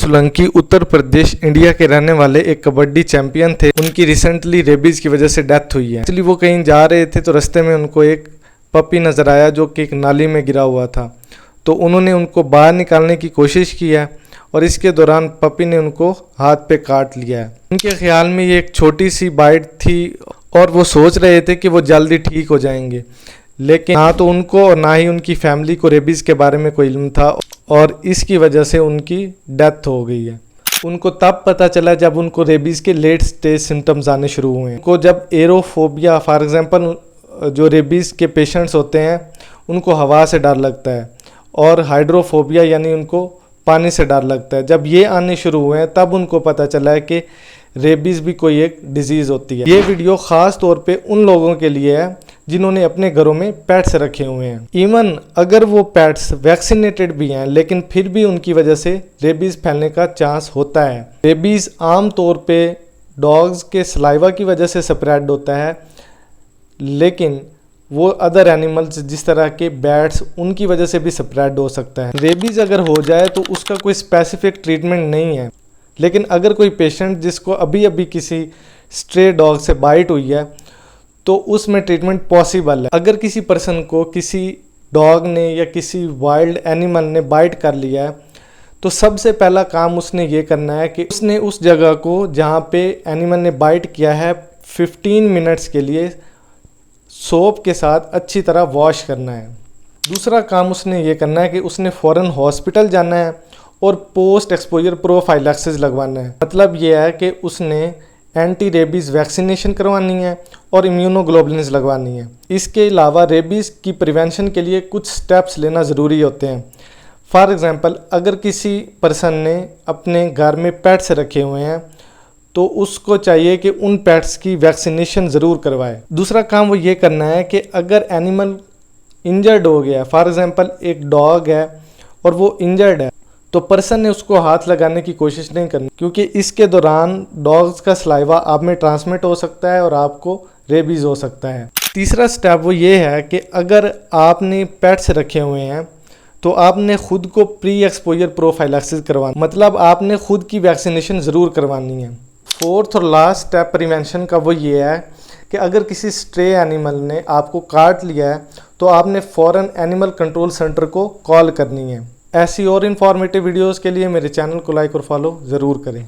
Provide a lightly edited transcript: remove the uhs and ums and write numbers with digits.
Solanki Uttar Pradesh India के रहने वाले एक कबड्डी चैंपियन थे। उनकी रिसेंटली रेबीज की वजह से डेथ हुई है। एक्चुअली वो कहीं जा रहे थे तो रास्ते में उनको एक पपी नज़र आया जो कि एक नाली में गिरा हुआ था। तो उन्होंने उनको बाहर निकालने की कोशिश की है और इसके दौरान पपी ने उनको हाथ पे काट लिया है। उनके ख्याल में ये एक छोटी सी बाइट थी और वो सोच रहे थे कि वो जल्दी ठीक हो जाएंगे, लेकिन ना तो उनको और ना ही उनकी फैमिली को रेबीज़ के बारे में कोई इल्म था और इसकी वजह से उनकी डेथ हो गई है। उनको तब पता चला जब उनको रेबीज़ के लेट स्टेज सिम्टम्स आने शुरू हुए हैं। उनको जब एरोफोबिया, फॉर एग्जांपल जो रेबीज़ के पेशेंट्स होते हैं उनको हवा से डर लगता है, और हाइड्रोफोबिया यानी उनको पानी से डर लगता है। जब ये आने शुरू हुए हैं तब उनको पता चला है कि रेबीज़ भी कोई एक डिजीज़ होती है। ये वीडियो ख़ास तौर पे उन लोगों के लिए है जिन्होंने अपने घरों में पेट्स रखे हुए हैं। इवन अगर वो पेट्स वैक्सीनेटेड भी हैं लेकिन फिर भी उनकी वजह से रेबीज़ फैलने का चांस होता है। रेबीज़ आम तौर पे डॉग्स के सलाइवा की वजह से स्प्रेड होता है, लेकिन वो अदर एनिमल्स जिस तरह के बैट्स उनकी वजह से भी स्प्रेड हो सकता है। रेबीज़ अगर हो जाए तो उसका कोई स्पेसिफिक ट्रीटमेंट नहीं है, लेकिन अगर कोई पेशेंट जिसको अभी अभी किसी स्ट्रे डॉग से बाइट हुई है तो उसमें ट्रीटमेंट पॉसिबल है। अगर किसी पर्सन को किसी डॉग ने या किसी वाइल्ड एनिमल ने बाइट कर लिया है तो सबसे पहला काम उसने ये करना है कि उसने उस जगह को जहाँ पे एनिमल ने बाइट किया है 15 मिनट्स के लिए सोप के साथ अच्छी तरह वॉश करना है। दूसरा काम उसने ये करना है कि उसने फ़ौरन हॉस्पिटल जाना है और पोस्ट एक्सपोजर प्रोफाइलैक्सिस लगवाना है। मतलब ये है कि उसने एंटी रेबीज़ वैक्सीनेशन करवानी है और इम्यूनोग्लोबुलिन्स लगवानी है। इसके अलावा रेबीज़ की प्रिवेंशन के लिए कुछ स्टेप्स लेना ज़रूरी होते हैं। फॉर एग्ज़ाम्पल, अगर किसी पर्सन ने अपने घर में पेट्स रखे हुए हैं तो उसको चाहिए कि उन पेट्स की वैक्सीनेशन ज़रूर करवाए। दूसरा काम वो ये करना है कि अगर एनिमल इंजर्ड हो गया, फॉर एग्ज़ाम्पल एक डॉग है और वो इंजर्ड है, तो पर्सन ने उसको हाथ लगाने की कोशिश नहीं करनी, क्योंकि इसके दौरान डॉग्स का सलाइवा आप में ट्रांसमिट हो सकता है और आपको रेबीज़ हो सकता है। तीसरा स्टेप वो ये है कि अगर आपने पेट्स रखे हुए हैं तो आपने खुद को प्री एक्सपोजर प्रोफाइलैक्सिस करवाना, मतलब आपने खुद की वैक्सीनेशन ज़रूर करवानी है। फोर्थ और लास्ट स्टेप प्रिवेंशन का वो ये है कि अगर किसी स्ट्रे एनिमल ने आपको काट लिया है तो आपने फ़ौरन एनिमल कंट्रोल सेंटर को कॉल करनी है। ऐसी और इन्फॉर्मेटिव वीडियोस के लिए मेरे चैनल को लाइक और फॉलो ज़रूर करें।